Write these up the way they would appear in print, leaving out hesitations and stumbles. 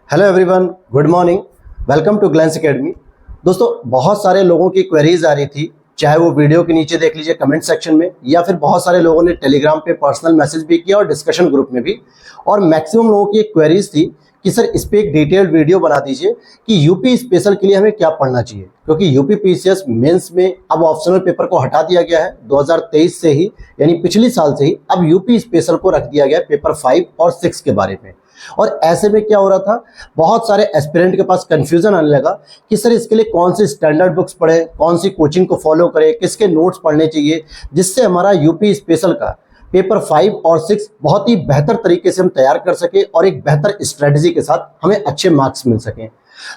Hello everyone, good morning. Welcome to Glance Academy. दोस्तों, बहुत सारे लोगों की क्वेरीज आ रही थी, चाहे वो वीडियो के नीचे देख लीजिए कमेंट सेक्शन में, या फिर बहुत सारे लोगों ने टेलीग्राम पे पर्सनल मैसेज भी किया और डिस्कशन ग्रुप में भी। और मैक्सिमम लोगों की एक क्वेरीज थी कि सर इस पे एक डिटेल्ड वीडियो बना दीजिए कि यूपी स्पेशल के लिए हमें क्या पढ़ना चाहिए, क्योंकि यूपी पीसीएस मेंस में अब ऑप्शनल पेपर को हटा दिया गया है 2023 से ही, यानी पिछली साल से ही अब यूपी स्पेशल को रख दिया गया है पेपर 5 और 6 के बारे में। और ऐसे में क्या हो रहा था, बहुत सारे एस्पिरेंट के पास कंफ्यूजन आने लगा कि सर इसके लिए कौन सी स्टैंडर्ड बुक्स पढ़ें, कौन सी कोचिंग को फॉलो करें, किसके नोट्स पढ़ने चाहिए, जिससे हमारा यूपी स्पेशल का पेपर 5 और 6 बहुत ही बेहतर तरीके से हम तैयार कर सके और एक बेहतर स्ट्रेटजी के साथ हमें अच्छे मार्क्स मिल सकें।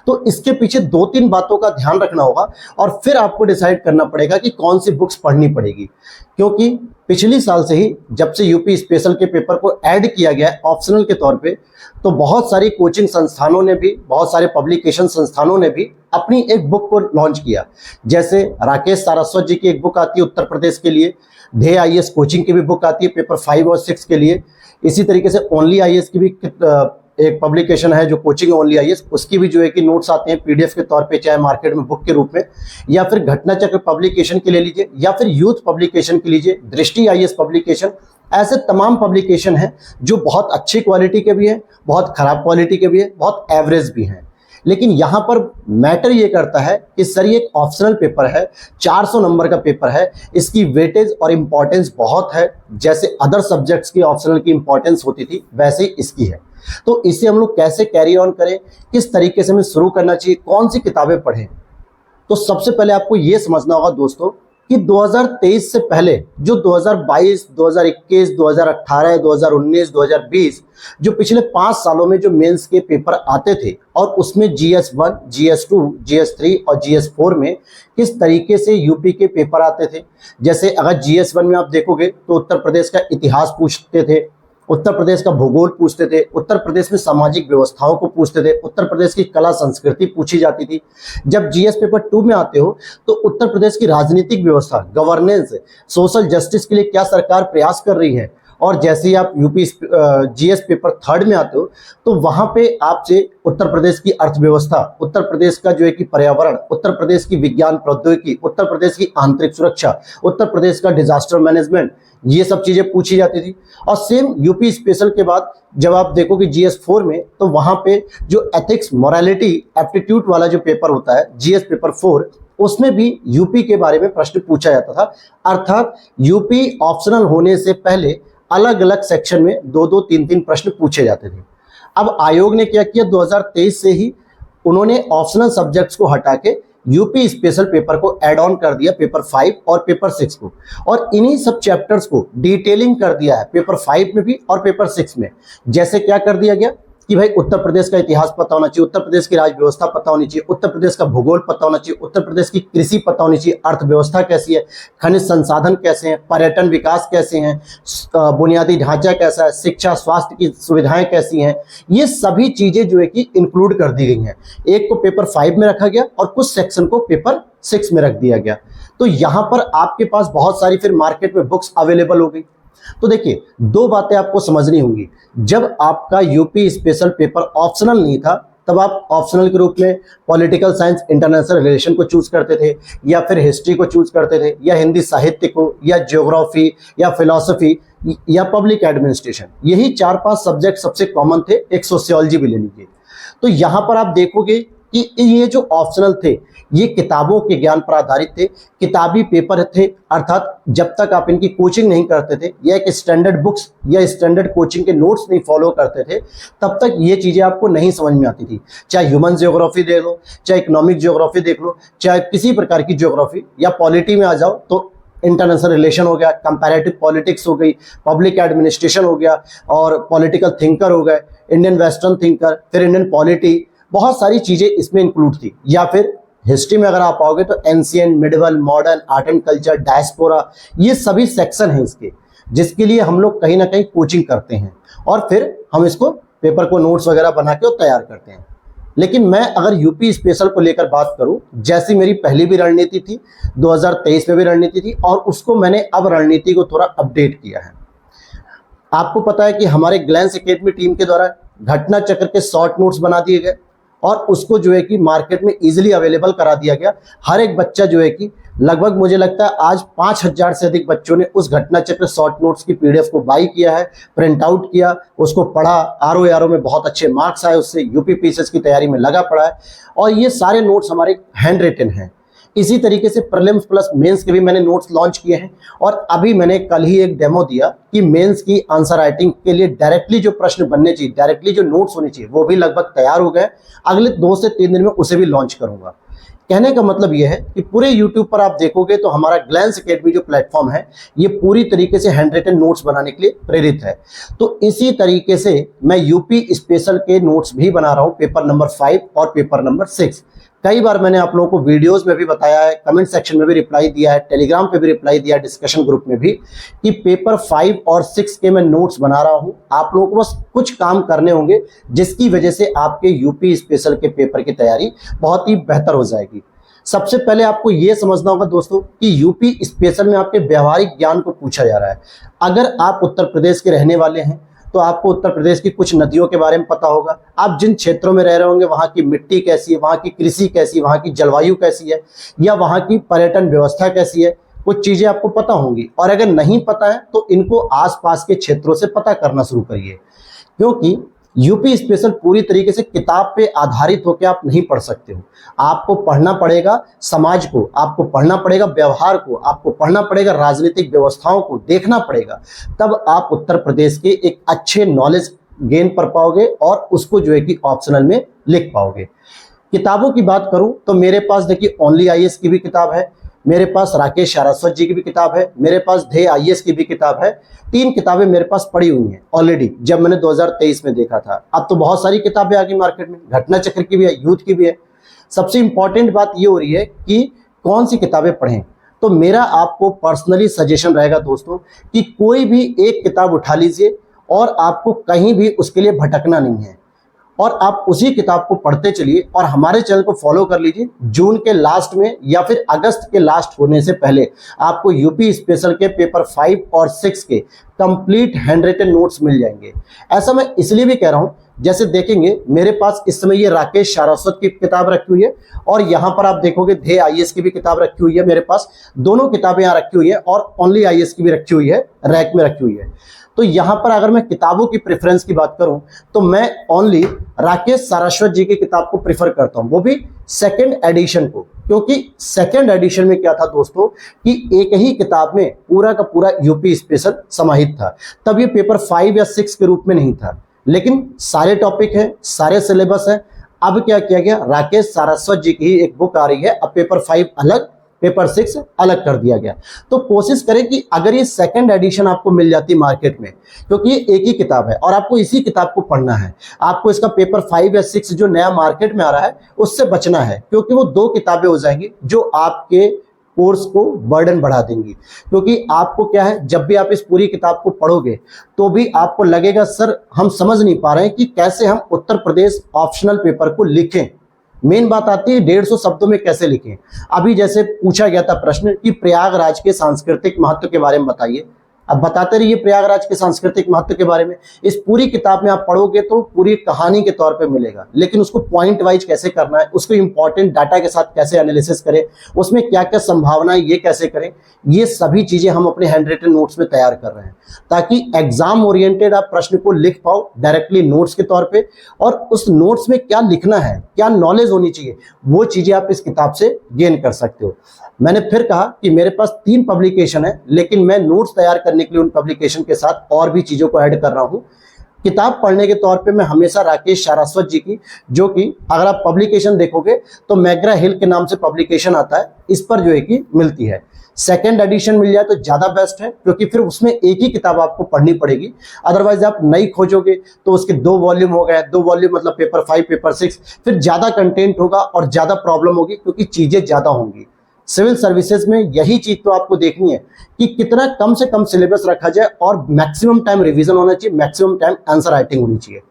तो इसके पीछे 2-3 बातों का ध्यान रखना होगा और फिर आपको डिसाइड करना पड़ेगा कि कौन सी बुक्स पढ़नी पड़ेगी, क्योंकि पिछली साल से ही जब से यूपी स्पेशल के पेपर को ऐड किया गया है ऑप्शनल के तौर पे, तो बहुत सारी कोचिंग संस्थानों ने भी, बहुत सारे पब्लिकेशन संस्थानों ने भी अपनी एक बुक को लॉन्च किया। जैसे राकेश सारस्वत जी की एक बुक आती है उत्तर प्रदेश के लिए, ध्येय आईएएस कोचिंग की भी बुक आती है पेपर 5 और 6 के लिए। इसी तरीके से ओनली आईएएस की भी एक पब्लिकेशन है जो कोचिंग ओनली आईएएस, उसकी भी जो है कि नोट्स आते हैं पीडीएफ के तौर पे, चाहे मार्केट में बुक के रूप में, या फिर घटना चक्र पब्लिकेशन के ले लीजिए, या फिर यूथ पब्लिकेशन के लीजिए, दृष्टि आईएएस पब्लिकेशन। ऐसे तमाम पब्लिकेशन हैं जो बहुत अच्छी क्वालिटी के भी हैं, बहुत खराब क्वालिटी के भी हैं, बहुत एवरेज भी हैं। लेकिन यहाँ पर मैटर ये करता है कि सर ये एक ऑप्शनल पेपर है, 400 नंबर का पेपर है, इसकी वेटेज और इम्पोर्टेंस बहुत है। जैसे अदर सब्जेक्ट्स की ऑप्शनल की इम्पोर्टेंस होती थी, वैसे ही इसकी है। तो इसे हम लोग कैसे कैरी ऑन करें, किस तरीके से हमें शुरू करना चाहिए, कौन सी किताबें पढ़ें। तो सबसे पहले आपको ये समझना होगा दोस्तों कि 2023 से पहले जो 2022, 2021, 2018, 2019, 2020 जो पिछले 5 सालों में जो मेंस के पेपर आते थे, और उसमें GS1, GS2, GS3 और GS4 में किस तरीके से यूपी के पेपर आते थे। जैसे अगर GS1 में आप देखोगे तो उत्तर प्रदेश का इतिहास पूछते थे, उत्तर प्रदेश का भूगोल पूछते थे, उत्तर प्रदेश में सामाजिक व्यवस्थाओं को पूछते थे, उत्तर प्रदेश की कला संस्कृति पूछी जाती थी। जब जीएस पेपर 2 में आते हो तो उत्तर प्रदेश की राजनीतिक व्यवस्था, गवर्नेंस, सोशल जस्टिस के लिए क्या सरकार प्रयास कर रही है। और जैसे ही आप यूपी जीएस पेपर 3 में आते हो तो वहां पे आपसे उत्तर प्रदेश की अर्थव्यवस्था, उत्तर प्रदेश का जो है कि पर्यावरण, उत्तर प्रदेश की विज्ञान प्रौद्योगिकी, उत्तर प्रदेश की आंतरिक सुरक्षा, उत्तर प्रदेश का डिजास्टर मैनेजमेंट, ये सब चीजें पूछी जाती थी। और सेम यूपी स्पेशल के बाद जब आप देखोगे GS4 में, तो वहां पे जो एथिक्स, मोरालिटी, एप्टीट्यूड वाला जो पेपर होता है GS पेपर 4, उसमें भी यूपी के बारे में प्रश्न पूछा जाता था। अर्थात यूपी ऑप्शनल होने से पहले अलग अलग सेक्शन में 2-2, 3-3 प्रश्न पूछे जाते थे। अब आयोग ने क्या किया, 2023 से ही उन्होंने ऑप्शनल सब्जेक्ट्स को हटा के यूपी स्पेशल पेपर को ऐड ऑन कर दिया पेपर 5 और पेपर 6 को, और इन्हीं सब चैप्टर्स को डिटेलिंग कर दिया है पेपर 5 में भी और पेपर 6 में। जैसे क्या कर दिया गया कि भाई उत्तर प्रदेश का इतिहास पता होना चाहिए, उत्तर प्रदेश की राज व्यवस्था पता होनी चाहिए, उत्तर प्रदेश का भूगोल पता होना चाहिए, उत्तर प्रदेश की कृषि पता होनी चाहिए, अर्थव्यवस्था कैसी है, खनिज संसाधन कैसे हैं, पर्यटन विकास कैसे हैं, बुनियादी ढांचा कैसा है, शिक्षा स्वास्थ्य की सुविधाएं कैसी हैं। ये सभी चीजें जो है कि इंक्लूड कर दी गई हैं। एक को पेपर 5 में रखा गया और कुछ सेक्शन को पेपर 6 में रख दिया गया। तो यहाँ पर आपके पास बहुत सारी फिर मार्केट में बुक्स अवेलेबल हो गई। तो देखिए, 2 बातें आपको समझनी होंगी। जब आपका यूपी स्पेशल पेपर ऑप्शनल नहीं था, तब आप ऑप्शनल के रूप में पॉलिटिकल साइंस, इंटरनेशनल रिलेशन को चूज करते थे, या फिर हिस्ट्री को चूज करते थे, या हिंदी साहित्य को, या ज्योग्राफी, या फिलॉसफी, या पब्लिक एडमिनिस्ट्रेशन। यही 4-5 सब्जेक्ट सबसे कॉमन थे। एक सोशियोलॉजी भी ले लीजिए। तो यहां पर आप देखोगे कि ये जो ऑप्शनल थे ये किताबों के ज्ञान पर आधारित थे, किताबी पेपर थे। अर्थात जब तक आप इनकी कोचिंग नहीं करते थे या एक स्टैंडर्ड बुक्स या स्टैंडर्ड कोचिंग के नोट्स नहीं फॉलो करते थे, तब तक ये चीजें आपको नहीं समझ में आती थी। चाहे ह्यूमन ज्योग्राफी देख लो, चाहे इकोनॉमिक ज्योग्राफी देख लो, चाहे किसी प्रकार की ज्योग्राफी, या पॉलिटी में आ जाओ तो इंटरनेशनल रिलेशन हो गया, कंपैरेटिव पॉलिटिक्स हो गई, पब्लिक एडमिनिस्ट्रेशन हो गया, और पॉलिटिकल थिंकर हो गए, इंडियन वेस्टर्न थिंकर, फिर इंडियन पॉलिटी, बहुत सारी चीजें इसमें इंक्लूड थी। या फिर हिस्ट्री में अगर आप आओगे तो ancient, medieval, modern, art and culture, diaspora, ये सभी सेक्शन हैं इसके, जिसके लिए हम लोग कहीं ना कहीं कोचिंग करते हैं और फिर हम इसको पेपर को नोट्स वगैरह बना के तैयार करते हैं। लेकिन मैं अगर यूपी स्पेशल को लेकर बात करूं, जैसी मेरी पहली भी रणनीति थी, 2023 में भी रणनीति थी, और उसको मैंने अब रणनीति को थोड़ा अपडेट किया है। आपको पता है कि हमारे ग्लैंस एकेडमी टीम के द्वारा घटना चक्र के शॉर्ट नोट्स बना दिए गए और उसको जो है कि मार्केट में इजीली अवेलेबल करा दिया गया। हर एक बच्चा जो है कि लगभग मुझे लगता है आज 5000 से अधिक बच्चों ने उस घटना चक्र शॉर्ट नोट्स की पीडीएफ को बाई किया है, प्रिंट आउट किया, उसको पढ़ा, आरओ में बहुत अच्छे मार्क्स आए, उससे यूपी पीसीएस की तैयारी में लगा पड़ा है और ये सारे नोट्स हमारे हैंड रिटन हैं। इसी तरीके से प्रीलिम्स प्लस मेंस के भी मैंने नोट्स लॉन्च किए हैं और अभी मैंने कल ही एक डेमो दिया कि मेंस की आंसर राइटिंग के लिए डायरेक्टली जो प्रश्न बनने चाहिए, डायरेक्टली जो नोट्स होने चाहिए, वो भी लगभग तैयार हो गए। अगले 2 से 3 दिन में उसे भी लॉन्च करूंगा। कहने का मतलब यह है कि पूरे यूट्यूब पर आप देखोगे तो हमारा ग्लैंस एकेडमी जो प्लेटफॉर्म है ये पूरी तरीके से हैंड रिटन नोट्स बनाने के लिए प्रेरित है। तो इसी तरीके से मैं यूपी स्पेशल के नोट्स भी बना रहा हूं, पेपर नंबर 5 और पेपर नंबर 6। कई बार मैंने आप लोगों को वीडियोस में भी बताया है, कमेंट सेक्शन में भी रिप्लाई दिया है, टेलीग्राम पे भी रिप्लाई दिया है, डिस्कशन ग्रुप में भी, कि पेपर 5 और 6 के मैं नोट्स बना रहा हूं। आप लोगों को बस कुछ काम करने होंगे जिसकी वजह से आपके यूपी स्पेशल के पेपर की तैयारी बहुत ही बेहतर हो जाएगी। सबसे पहले आपको यह समझना होगा दोस्तों कि यूपी स्पेशल में आपके व्यवहारिक ज्ञान को पूछा जा रहा है। अगर आप उत्तर प्रदेश के रहने वाले हैं तो आपको उत्तर प्रदेश की कुछ नदियों के बारे में पता होगा। आप जिन क्षेत्रों में रह रहे होंगे वहां की मिट्टी कैसी है, वहां की कृषि कैसी है, वहां की जलवायु कैसी है, या वहां की पर्यटन व्यवस्था कैसी है, कुछ चीजें आपको पता होंगी। और अगर नहीं पता है तो इनको आसपास के क्षेत्रों से पता करना शुरू करिए, क्योंकि यूपी स्पेशल पूरी तरीके से किताब पे आधारित होकर आप नहीं पढ़ सकते हो। आपको पढ़ना पड़ेगा समाज को, आपको पढ़ना पड़ेगा व्यवहार को, आपको पढ़ना पड़ेगा राजनीतिक व्यवस्थाओं को, देखना पड़ेगा। तब आप उत्तर प्रदेश के एक अच्छे नॉलेज गेन कर पाओगे और उसको जो है कि ऑप्शनल में लिख पाओगे। किताबों की बात करूं तो मेरे पास देखिए ओनली आईएएस की भी किताब है, मेरे पास राकेश सारस्वत जी की भी किताब है, मेरे पास ध्येय आईएएस की भी किताब है। 3 किताबें मेरे पास पड़ी हुई हैं ऑलरेडी, जब मैंने 2023 में देखा था। अब तो बहुत सारी किताबें आ गई मार्केट में, घटना चक्र की भी है, यूथ की भी है। सबसे इंपॉर्टेंट बात ये हो रही है कि कौन सी किताबें पढ़ें। तो मेरा आपको पर्सनली सजेशन रहेगा दोस्तों कि कोई भी एक किताब उठा लीजिए और आपको कहीं भी उसके लिए भटकना नहीं है और आप उसी किताब को पढ़ते चलिए और हमारे चैनल को फॉलो कर लीजिए। जून के लास्ट में या फिर अगस्त के लास्ट होने से पहले आपको यूपी स्पेशल के पेपर 5 और 6 के कंप्लीट हैंड रिटन नोट्स मिल जाएंगे। ऐसा मैं इसलिए भी कह रहा हूं, जैसे देखेंगे मेरे पास इस समय ये राकेश सारस्वत की किताब रखी हुई है और यहां पर आप देखोगे ध्येय आईएएस की भी किताब रखी हुई है। मेरे पास दोनों किताबें यहां रखी हुई है और ओनली आईएएस की भी रखी हुई है, रैक में रखी हुई है। तो यहां पर अगर मैं किताबों की प्रेफरेंस की बात करूं तो मैं ओनली राकेश सारस्वत जी की किताब को प्रेफर करता हूं, वो भी 2nd एडिशन को। क्योंकि 2nd एडिशन में क्या था दोस्तों कि एक ही किताब में पूरा का पूरा यूपी स्पेशल समाहित था। तब ये पेपर 5 या 6 के रूप में नहीं था, लेकिन सारे टॉपिक हैं, सारे सिलेबस हैं। अब क्या किया गया, राकेश सारस्वत जी की ही एक बुक आ रही है, अब पेपर 5 अलग, पेपर 6 अलग कर दिया गया। तो कोशिश करें कि अगर ये 2nd एडिशन आपको मिल जाती मार्केट में, क्योंकि ये एक ही किताब है और आपको इसी किताब को पढ़ना है। आपको इसका पेपर 5 या 6 जो नया मार्केट में आ रहा है उससे बचना है, क्योंकि वो 2 किताबें हो जाएंगी जो आपके कोर्स को बर्डन बढ़ा देंगी। क्योंकि आपको क्या है, जब भी आप इस पूरी किताब को पढ़ोगे तो भी आपको लगेगा सर हम समझ नहीं पा रहे हैं कि कैसे हम उत्तर प्रदेश ऑप्शनल पेपर को लिखें। मेन बात आती है 150 शब्दों में कैसे लिखें। अभी जैसे पूछा गया था प्रश्न कि प्रयागराज के सांस्कृतिक महत्व के बारे में बताइए, अब बताते रहिए प्रयागराज के सांस्कृतिक महत्व के बारे में। इस पूरी किताब में आप पढ़ोगे तो पूरी कहानी के तौर पे मिलेगा, लेकिन उसको पॉइंट वाइज कैसे करना है, उसको इंपॉर्टेंट डाटा के साथ कैसे एनालिसिस करें, उसमें क्या क्या संभावना है ये कैसे करें, ये सभी चीजें हम अपने हैंड रिटन नोट्स में तैयार कर रहे हैं ताकि एग्जाम ओरिएंटेड आप प्रश्न को लिख पाओ डायरेक्टली नोट्स के तौर पे। और उस नोट्स में क्या लिखना है, क्या नॉलेज होनी चाहिए, वो चीजें आप इस किताब से गेन कर सकते हो। मैंने फिर कहा कि मेरे पास 3 पब्लिकेशन है, लेकिन मैं नोट्स तैयार करने के लिए उन पब्लिकेशन के साथ और भी चीजों को ऐड कर रहा हूं। किताब पढ़ने के तौर पे मैं हमेशा राकेश सारस्वत जी की, जो कि अगर आप पब्लिकेशन देखोगे तो मैग्रा हिल के नाम से पब्लिकेशन आता है, इस पर जो है कि मिलती है। 2nd एडिशन मिल जाए तो ज्यादा बेस्ट है, क्योंकि फिर उसमें एक ही किताब आपको पढ़नी पड़ेगी। अदरवाइज आप नई खोजोगे तो उसके 2 वॉल्यूम हो गए, 2 वॉल्यूम मतलब पेपर 5 पेपर 6, फिर ज्यादा कंटेंट होगा और ज्यादा प्रॉब्लम होगी क्योंकि चीजें ज्यादा होंगी। सिविल सर्विसेज में यही चीज तो आपको देखनी है कि कितना कम से कम सिलेबस रखा जाए और मैक्सिमम टाइम रिवीजन होना चाहिए, मैक्सिमम टाइम आंसर राइटिंग होनी चाहिए।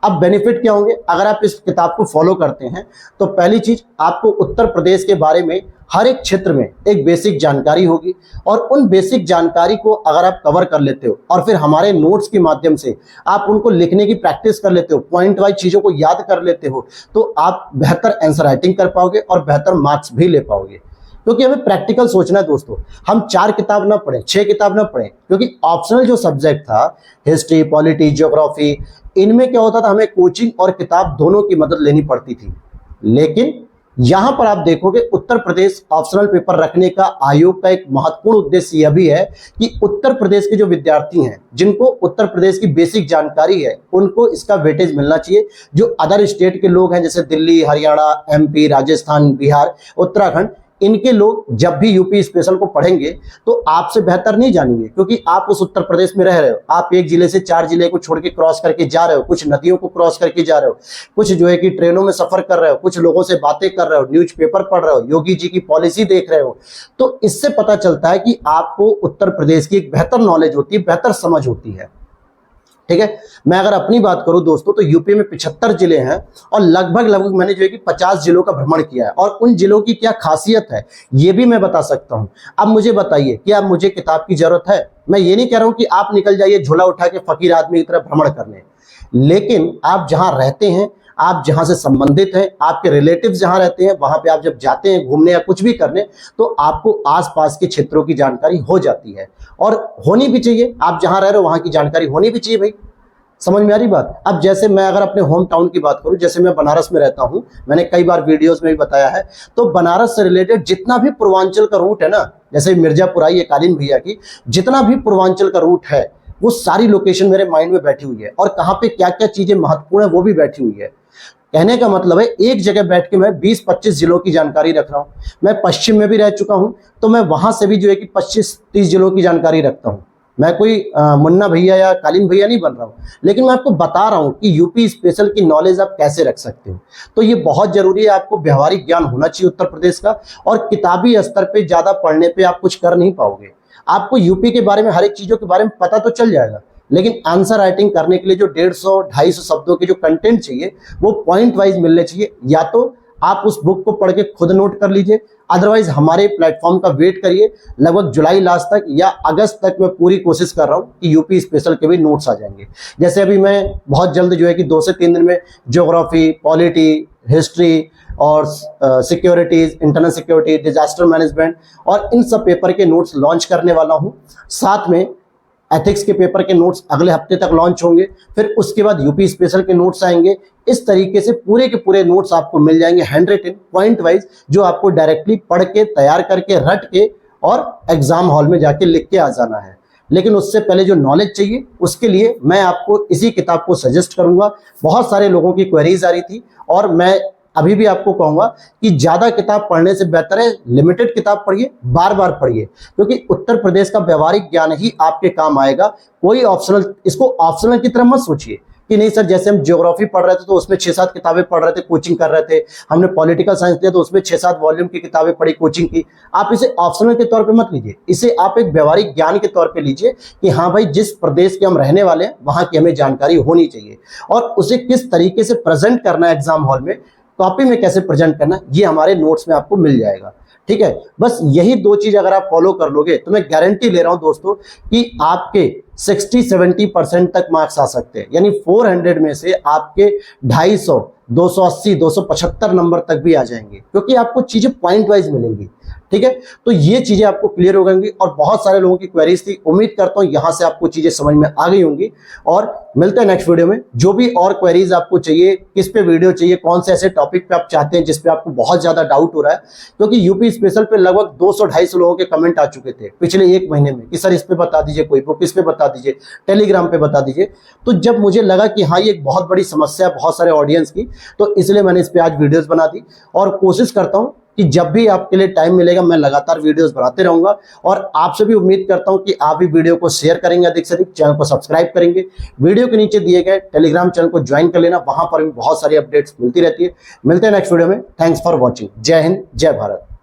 अब बेनिफिट क्या होंगे अगर आप इस किताब को फॉलो करते हैं? तो पहली चीज, आपको उत्तर प्रदेश के बारे में हर एक क्षेत्र में एक बेसिक जानकारी होगी, और उन बेसिक जानकारी को अगर आप कवर कर लेते हो और फिर हमारे नोट्स के माध्यम से आप उनको लिखने की प्रैक्टिस कर लेते हो, पॉइंट वाइज चीजों को याद कर लेते हो, तो आप बेहतर आंसर राइटिंग कर पाओगे और बेहतर मार्क्स भी ले पाओगे। क्योंकि हमें प्रैक्टिकल सोचना है दोस्तों, हम 4 किताब ना पढ़ें, 6 किताब ना पढ़ें, क्योंकि ऑप्शनल जो सब्जेक्ट था, हिस्ट्री, पॉलिटी, ज्योग्राफी, इनमें क्या होता था, हमें कोचिंग और किताब दोनों की मदद लेनी पड़ती थी। लेकिन यहां पर आप देखोगे उत्तर प्रदेश ऑप्शनल पेपर रखने का आयोग का एक महत्वपूर्ण उद्देश्य यह भी है कि उत्तर प्रदेश के जो विद्यार्थी हैं, जिनको उत्तर प्रदेश की बेसिक जानकारी है, उनको इसका वेटेज मिलना चाहिए। जो अदर स्टेट के लोग हैं, जैसे दिल्ली, हरियाणा, एमपी, राजस्थान, बिहार, उत्तराखंड, इनके लोग जब भी यूपी स्पेशल को पढ़ेंगे तो आपसे बेहतर नहीं जानेंगे, क्योंकि आप उस उत्तर प्रदेश में रह रहे हो। आप एक जिले से 4 जिले को छोड़ के क्रॉस करके जा रहे हो, कुछ नदियों को क्रॉस करके जा रहे हो, कुछ जो है कि ट्रेनों में सफर कर रहे हो, कुछ लोगों से बातें कर रहे हो, न्यूज़पेपर पढ़ रहे हो, योगी जी की पॉलिसी देख रहे हो। तो इससे पता चलता है कि आपको उत्तर प्रदेश की एक बेहतर नॉलेज होती है, बेहतर समझ होती है। ठीक है, मैं अगर अपनी बात करूं दोस्तों, तो यूपी में 75 जिले हैं और लगभग मैंने जो है कि 50 जिलों का भ्रमण किया है, और उन जिलों की क्या खासियत है ये भी मैं बता सकता हूं। अब मुझे बताइए कि अब मुझे किताब की जरूरत है? मैं ये नहीं कह रहा हूं कि आप निकल जाइए झोला उठा के फकीर आदमी की तरह भ्रमण करने, लेकिन आप जहां रहते हैं, आप जहां से संबंधित हैं, आपके रिलेटिव्स जहां रहते हैं, वहां पे आप जब जाते हैं घूमने या कुछ भी करने, तो आपको आसपास के क्षेत्रों की जानकारी हो जाती है, और होनी भी चाहिए। आप जहां रह रहे हो वहां की जानकारी होनी भी चाहिए भाई। समझ में आ रही बात? अब जैसे मैं अगर अपने होम टाउन की बात करूं, जैसे मैं बनारस में रहता हूं, मैंने कई बार वीडियोस में भी बताया है, तो बनारस से रिलेटेड जितना भी पूर्वांचल का रूट है ना, जैसे मिर्जापुर आई है कालीन भैया की, जितना भी पूर्वांचल का रूट है, वो सारी लोकेशन मेरे माइंड में बैठी हुई है, और कहाँ पे क्या क्या चीजें महत्वपूर्ण है वो भी बैठी हुई है। कहने का मतलब है, एक जगह बैठ के मैं 20-25 जिलों की जानकारी रख रहा हूं। मैं पश्चिम में भी रह चुका हूं, तो मैं वहां से भी जो है कि 25-30 जिलों की जानकारी रखता हूं। मैं कोई मुन्ना भैया या कालीन भैया नहीं बन रहा हूं, लेकिन मैं आपको बता रहा हूं कि यूपी स्पेशल की नॉलेज आप कैसे रख सकते हो। तो ये बहुत जरूरी है, आपको व्यवहारिक ज्ञान होना चाहिए उत्तर प्रदेश का, और किताबी स्तर पे ज्यादा पढ़ने पे आप कुछ कर नहीं पाओगे। आपको यूपी के बारे में, हर एक चीजों के बारे में पता तो चल जाएगा, लेकिन आंसर राइटिंग करने के लिए जो 150-250 शब्दों के जो कंटेंट चाहिए, वो पॉइंट वाइज मिलने चाहिए। या तो आप उस बुक को पढ़ के खुद नोट कर लीजिए, अदरवाइज हमारे प्लेटफॉर्म का वेट करिए। लगभग जुलाई लास्ट तक या अगस्त तक मैं पूरी कोशिश कर रहा हूं कि यूपी स्पेशल के भी नोट्स आ जाएंगे। जैसे अभी मैं बहुत जल्द जो है कि 2 से 3 दिन में ज्योग्राफी, पॉलिटी, हिस्ट्री और securities, internal security, disaster management, और इन सब पेपर के नोट्स लॉन्च करने वाला हूं। साथ में एथिक्स के पेपर के नोट्स अगले हफ्ते तक लॉन्च होंगे, फिर उसके बाद यूपी स्पेशल के नोट्स आएंगे। इस तरीके से पूरे के पूरे नोट्स आपको मिल जाएंगे, हैंड रिटन, पॉइंट वाइज, जो आपको डायरेक्टली पढ़ के, तैयार करके, रट के और एग्जाम हॉल में जाके लिख के आ जाना है। लेकिन उससे पहले जो नॉलेज चाहिए, उसके लिए मैं आपको इसी किताब को सजेस्ट करूंगा। बहुत सारे लोगों की क्वेरीज आ रही थी, और मैं अभी भी आपको कहूंगा कि ज्यादा किताब पढ़ने से बेहतर है लिमिटेड किताब पढ़िए, बार बार पढ़िए, क्योंकि उत्तर प्रदेश का व्यवहारिक ज्ञान ही आपके काम आएगा। कोई ऑप्शनल, इसको ऑप्शनल की तरह मत सोचिए कि नहीं सर, जैसे हम ज्योग्राफी पढ़ रहे थे तो उसमें 6-7 किताबें पढ़ रहे थे, कोचिंग कर रहे थे, हमने पॉलिटिकल साइंस लिया तो उसमें 6-7 वॉल्यूम की किताबें पढ़ी, कोचिंग की। आप इसे ऑप्शनल के तौर पे मत लीजिए, इसे आप एक व्यवहारिक ज्ञान के तौर पे लीजिए कि हाँ भाई, जिस प्रदेश के हम रहने वाले हैं वहां की हमें जानकारी होनी चाहिए, और उसे किस तरीके से प्रेजेंट करना है एग्जाम हॉल में, कॉपी में कैसे प्रेजेंट करना, ये हमारे नोट्स में आपको मिल जाएगा। ठीक है, बस यही 2 चीज अगर आप फॉलो कर लोगे तो मैं गारंटी ले रहा हूं दोस्तों कि आपके 60-70% तक मार्क्स आ सकते हैं। यानी 400 में से आपके 250, 280, 275 नंबर तक भी आ जाएंगे, क्योंकि आपको चीजें पॉइंट वाइज मिलेंगी। ठीक है, तो ये चीजें आपको क्लियर हो गई, और बहुत सारे लोगों की क्वेरीज थी। उम्मीद करता हूं यहां से आपको चीजें समझ में आ गई होंगी, और मिलते हैं नेक्स्ट वीडियो में। जो भी और क्वेरीज आपको चाहिए, किस पे वीडियो चाहिए, कौन से ऐसे टॉपिक पे आप चाहते हैं जिसपे आपको बहुत ज्यादा डाउट हो रहा है, क्योंकि यूपी स्पेशल पे लगभग 200-250 लोगों के कमेंट आ चुके थे पिछले 1 महीने में कि सर इस पे बता दीजिए, कोई बुक इस पे बता दीजिए, टेलीग्राम पे बता दीजिए। तो जब मुझे लगा कि हाँ, ये एक बहुत बड़ी समस्या है बहुत सारे ऑडियंस की, तो इसलिए मैंने इस पे आज वीडियोस बना दी, और कोशिश करता हूं कि जब भी आपके लिए टाइम मिलेगा मैं लगातार वीडियोस बनाते रहूंगा। और आपसे भी उम्मीद करता हूं कि आप भी वीडियो को शेयर करेंगे, अधिक से अधिक चैनल को सब्सक्राइब करेंगे, वीडियो के नीचे दिए गए टेलीग्राम चैनल को ज्वाइन कर लेना, वहां पर भी बहुत सारी अपडेट्स मिलती रहती है। मिलते हैं नेक्स्ट वीडियो में। Thanks for watching. जय हिंद, जय भारत।